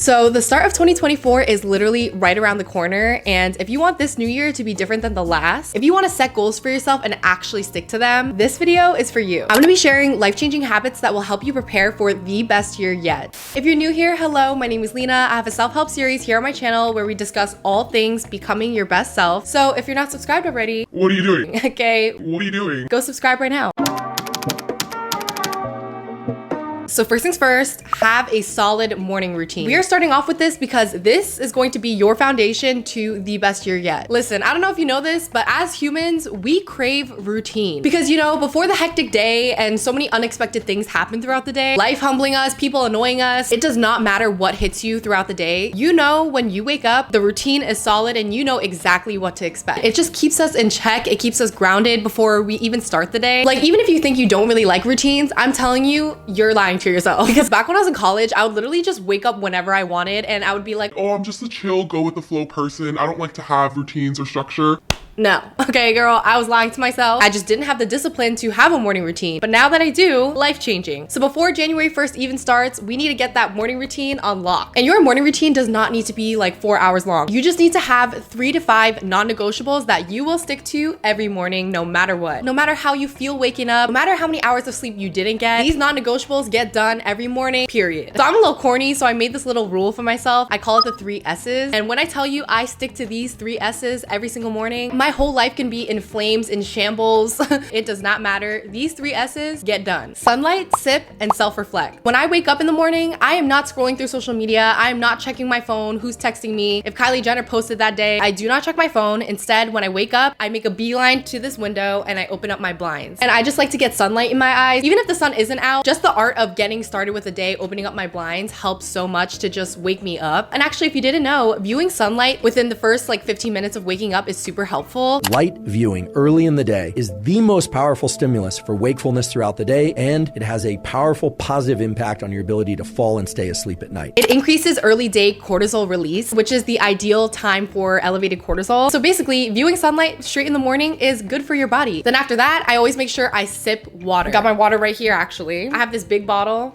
So the start of 2024 is literally right around the corner, and if you want this new year to be different than the last, if you want to set goals for yourself and actually stick to them, this video is for you. I'm going to be sharing life-changing habits that will help you prepare for the best year yet. If you're new here, hello, my name is Lena. I have a self-help series here on my channel where we discuss all things becoming your best self. So if you're not subscribed already, what are you doing? Okay, what are you doing? Go subscribe right now. So first things first, have a solid morning routine. We are starting off with this because this is going to be your foundation to the best year yet. Listen, I don't know if you know this, but as humans, we crave routine. Because, you know, before the hectic day and so many unexpected things happen throughout the day, life humbling us, people annoying us, it does not matter what hits you throughout the day. You know, when you wake up, the routine is solid and you know exactly what to expect. It just keeps us in check. It keeps us grounded before we even start the day. Like, even if you think you don't really like routines, I'm telling you, you're lying to yourself. Because back when I was in college, I would literally just wake up whenever I wanted and I would be like, oh, I'm just a chill, go with the flow person. I don't like to have routines or structure. No. Okay, girl, I was lying to myself. I just didn't have the discipline to have a morning routine. But now that I do, life-changing. So before January 1st even starts, we need to get that morning routine on lock. And your morning routine does not need to be like 4 hours long. You just need to have 3 to 5 non-negotiables that you will stick to every morning, no matter what. No matter how you feel waking up, no matter how many hours of sleep you didn't get, these non-negotiables get done every morning, period. So I'm a little corny, so I made this little rule for myself. I call it the 3 S's. And when I tell you I stick to these 3 S's every single morning, my whole life can be in flames, in shambles. It does not matter. These 3 S's get done. Sunlight, sip, and self-reflect. When I wake up in the morning, I am not scrolling through social media. I am not checking my phone, who's texting me. If Kylie Jenner posted that day, I do not check my phone. Instead, when I wake up, I make a beeline to this window and I open up my blinds. And I just like to get sunlight in my eyes. Even if the sun isn't out, just the art of getting started with the day, opening up my blinds helps so much to just wake me up. And actually, if you didn't know, viewing sunlight within the first like 15 minutes of waking up is super helpful. Light viewing early in the day is the most powerful stimulus for wakefulness throughout the day, and it has a powerful positive impact on your ability to fall and stay asleep at night. It increases early day cortisol release, which is the ideal time for elevated cortisol. So basically, viewing sunlight straight in the morning is good for your body. Then after that, I always make sure I sip water. I got my water right here, actually. I have this big bottle.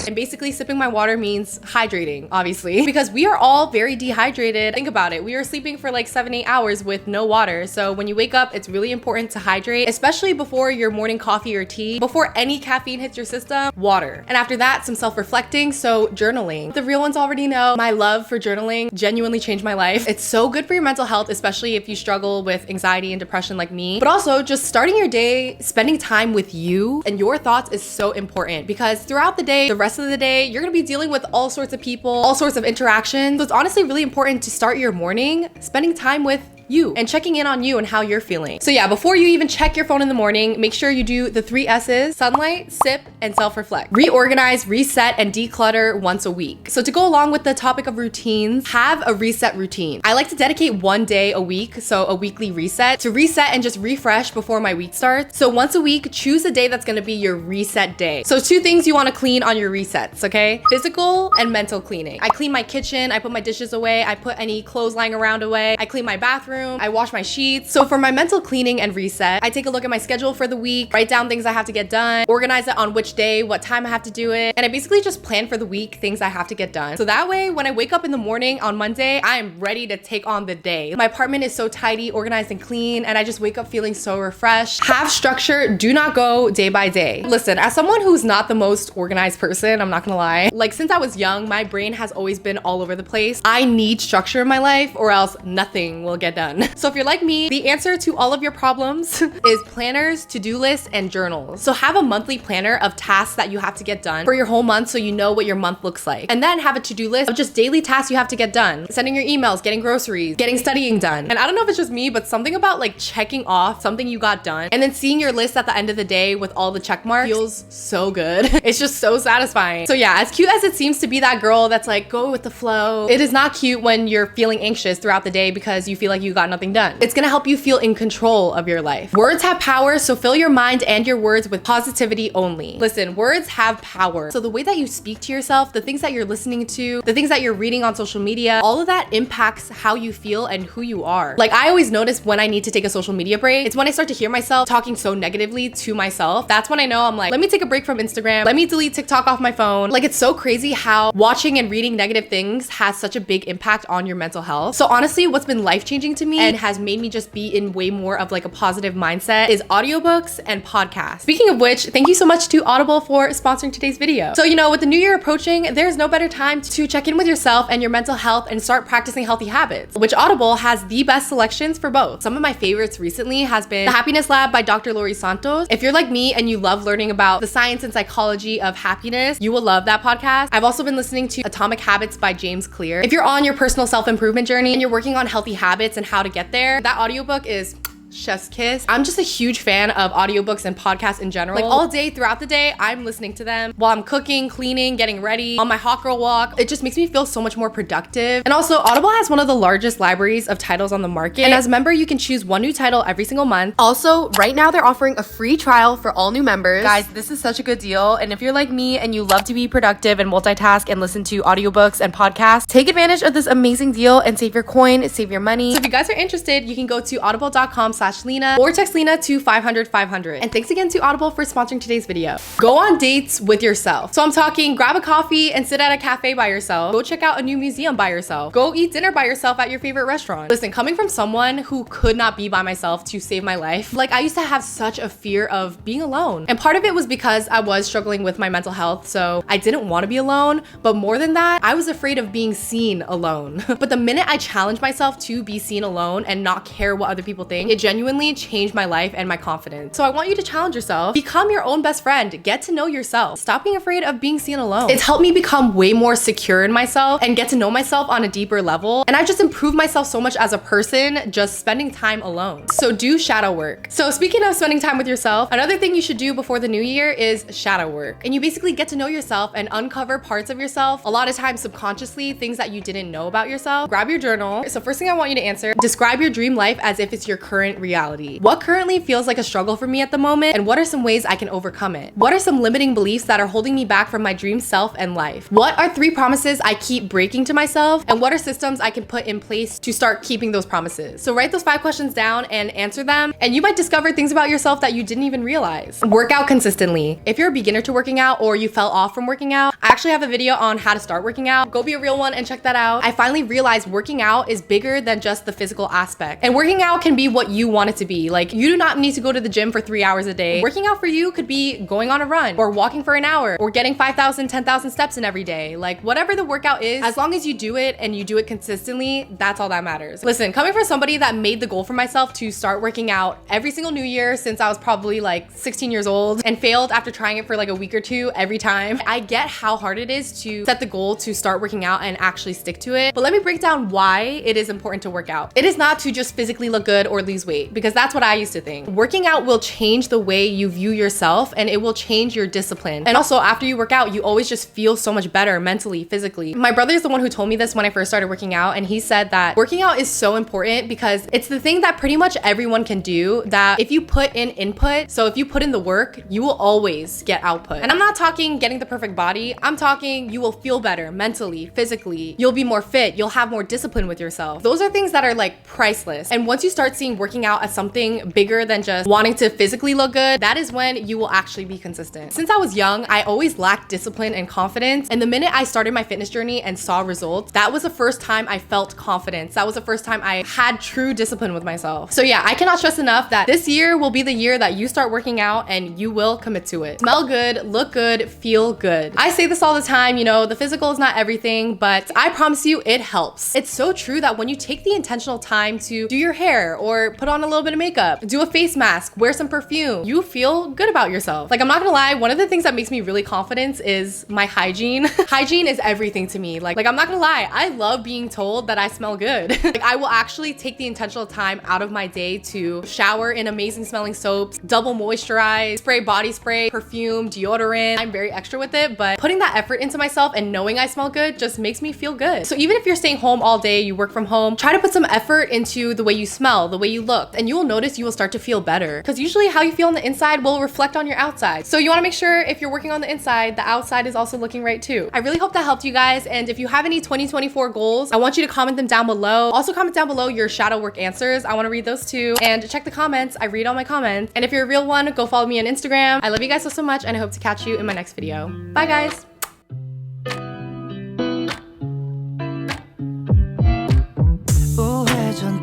And basically sipping my water means hydrating, obviously, because we are all very dehydrated. Think about it. We are sleeping for like 7-8 hours with no water. So when you wake up, it's really important to hydrate, especially before your morning coffee or tea, before any caffeine hits your system, water. And after that, some self-reflecting, so journaling. The real ones already know my love for journaling genuinely changed my life. It's so good for your mental health, especially if you struggle with anxiety and depression like me. But also just starting your day, spending time with you and your thoughts is so important because throughout the day, the rest of the day, you're gonna be dealing with all sorts of people, all sorts of interactions. So it's honestly really important to start your morning spending time with you and checking in on you and how you're feeling. So yeah, before you even check your phone in the morning, make sure you do the 3 S's: sunlight, sip, and self-reflect. Reorganize, reset, and declutter once a week. So to go along with the topic of routines, have a reset routine. I like to dedicate 1 day a week, so a weekly reset, to reset and just refresh before my week starts. So once a week, choose a day that's gonna be your reset day. So 2 things you wanna clean on your resets, okay? Physical and mental cleaning. I clean my kitchen, I put my dishes away, I put any clothes lying around away, I clean my bathroom, I wash my sheets. So for my mental cleaning and reset, I take a look at my schedule for the week, write down things I have to get done, organize it on which day, what time I have to do it, and I basically just plan for the week things I have to get done. So that way, when I wake up in the morning on Monday, I am ready to take on the day. My apartment is so tidy, organized, and clean, and I just wake up feeling so refreshed. Have structure, do not go day by day. Listen, as someone who's not the most organized person, I'm not gonna lie, like since I was young, my brain has always been all over the place. I need structure in my life or else nothing will get done. So if you're like me, the answer to all of your problems is planners, to-do lists, and journals. So have a monthly planner of tasks that you have to get done for your whole month so you know what your month looks like. And then have a to-do list of just daily tasks you have to get done. Sending your emails, getting groceries, getting studying done. And I don't know if it's just me, but something about like checking off something you got done and then seeing your list at the end of the day with all the check marks feels so good. It's just so satisfying. So yeah, as cute as it seems to be that girl that's like, go with the flow, it is not cute when you're feeling anxious throughout the day because you feel like you got nothing done. It's gonna help you feel in control of your life. Words have power, so fill your mind and your words with positivity only. Listen, words have power. So the way that you speak to yourself, the things that you're listening to, the things that you're reading on social media, all of that impacts how you feel and who you are. Like, I always notice when I need to take a social media break, it's when I start to hear myself talking so negatively to myself. That's when I know I'm like, let me take a break from Instagram. Let me delete TikTok off my phone. Like, it's so crazy how watching and reading negative things has such a big impact on your mental health. So honestly, what's been life-changing to me and has made me just be in way more of like a positive mindset is audiobooks and podcasts. Speaking of which, thank you so much to Audible for sponsoring today's video. So, you know, with the new year approaching, there's no better time to check in with yourself and your mental health and start practicing healthy habits, which Audible has the best selections for both. Some of my favorites recently has been The Happiness Lab by Dr. Laurie Santos. If you're like me and you love learning about the science and psychology of happiness, you will love that podcast. I've also been listening to Atomic Habits by James Clear. If you're on your personal self-improvement journey and you're working on healthy habits and how to get there, that audiobook is chef's kiss. I'm just a huge fan of audiobooks and podcasts in general. Like, all day throughout the day, I'm listening to them while I'm cooking, cleaning, getting ready, on my hot girl walk. It just makes me feel so much more productive. And also, Audible has one of the largest libraries of titles on the market. And as a member, you can choose one new title every single month. Also, right now they're offering a free trial for all new members. Guys, this is such a good deal. And if you're like me and you love to be productive and multitask and listen to audiobooks and podcasts, take advantage of this amazing deal and save your coin, save your money. So if you guys are interested, you can go to audible.com/Lena or text Lena to 500-500. And thanks again to Audible for sponsoring today's video. Go on dates with yourself. So I'm talking grab a coffee and sit at a cafe by yourself. Go check out a new museum by yourself. Go eat dinner by yourself at your favorite restaurant. Listen, coming from someone who could not be by myself to save my life, like, I used to have such a fear of being alone. And part of it was because I was struggling with my mental health, so I didn't want to be alone. But more than that, I was afraid of being seen alone. But the minute I challenged myself to be seen alone and not care what other people think, it genuinely changed my life and my confidence. So I want you to challenge yourself. Become your own best friend. Get to know yourself. Stop being afraid of being seen alone. It's helped me become way more secure in myself and get to know myself on a deeper level. And I just improved myself so much as a person just spending time alone. So do shadow work. So speaking of spending time with yourself, another thing you should do before the new year is shadow work. And you basically get to know yourself and uncover parts of yourself, a lot of times subconsciously, things that you didn't know about yourself. Grab your journal. So first thing I want you to answer, describe your dream life as if it's your current reality. What currently feels like a struggle for me at the moment, and what are some ways I can overcome it? What are some limiting beliefs that are holding me back from my dream self and life? What are 3 promises I keep breaking to myself, and what are systems I can put in place to start keeping those promises? So write those 5 questions down and answer them, and you might discover things about yourself that you didn't even realize. Work out consistently. If you're a beginner to working out or you fell off from working out, I actually have a video on how to start working out. Go be a real one and check that out. I finally realized working out is bigger than just the physical aspect, and working out can be what you want it to be. Like, you do not need to go to the gym for 3 hours a day. Working out for you could be going on a run or walking for an hour or getting 5,000, 10,000 steps in every day. Like, whatever the workout is, as long as you do it and you do it consistently, that's all that matters. Listen, coming from somebody that made the goal for myself to start working out every single new year since I was probably like 16 years old and failed after trying it for like a week or 2 every time, I get how hard it is to set the goal to start working out and actually stick to it. But let me break down why it is important to work out. It is not to just physically look good or lose weight, because that's what I used to think. Working out will change the way you view yourself, and it will change your discipline. And also, after you work out, you always just feel so much better mentally, physically. My brother is the one who told me this when I first started working out, and he said that working out is so important because it's the thing that pretty much everyone can do, that if you put in input, so if you put in the work, you will always get output. And I'm not talking getting the perfect body, I'm talking you will feel better mentally, physically, you'll be more fit, you'll have more discipline with yourself. Those are things that are like priceless. And once you start seeing working out as something bigger than just wanting to physically look good, that is when you will actually be consistent. Since I was young, I always lacked discipline and confidence. And the minute I started my fitness journey and saw results, that was the first time I felt confidence. That was the first time I had true discipline with myself. So yeah, I cannot stress enough that this year will be the year that you start working out and you will commit to it. Smell good, look good, feel good. I say this all the time, you know, the physical is not everything, but I promise you it helps. It's so true that when you take the intentional time to do your hair or put on on a little bit of makeup, do a face mask, wear some perfume. You feel good about yourself. Like, I'm not gonna lie, one of the things that makes me really confident is my hygiene. Hygiene is everything to me. Like I'm not gonna lie, I love being told that I smell good. Like, I will actually take the intentional time out of my day to shower in amazing smelling soaps, double moisturize, spray body spray, perfume, deodorant. I'm very extra with it, but putting that effort into myself and knowing I smell good just makes me feel good. So even if you're staying home all day, you work from home, try to put some effort into the way you smell, the way you look, and you will notice you will start to feel better. Because usually how you feel on the inside will reflect on your outside. So you wanna make sure if you're working on the inside, the outside is also looking right too. I really hope that helped you guys. And if you have any 2024 goals, I want you to comment them down below. Also comment down below your shadow work answers. I wanna read those too. And check the comments, I read all my comments. And if you're a real one, go follow me on Instagram. I love you guys so much, and I hope to catch you in my next video. Bye guys.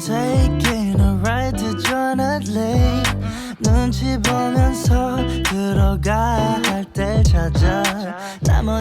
Taking a ride to Johnny Lake 눈치 보면서 들어가 할 때 찾아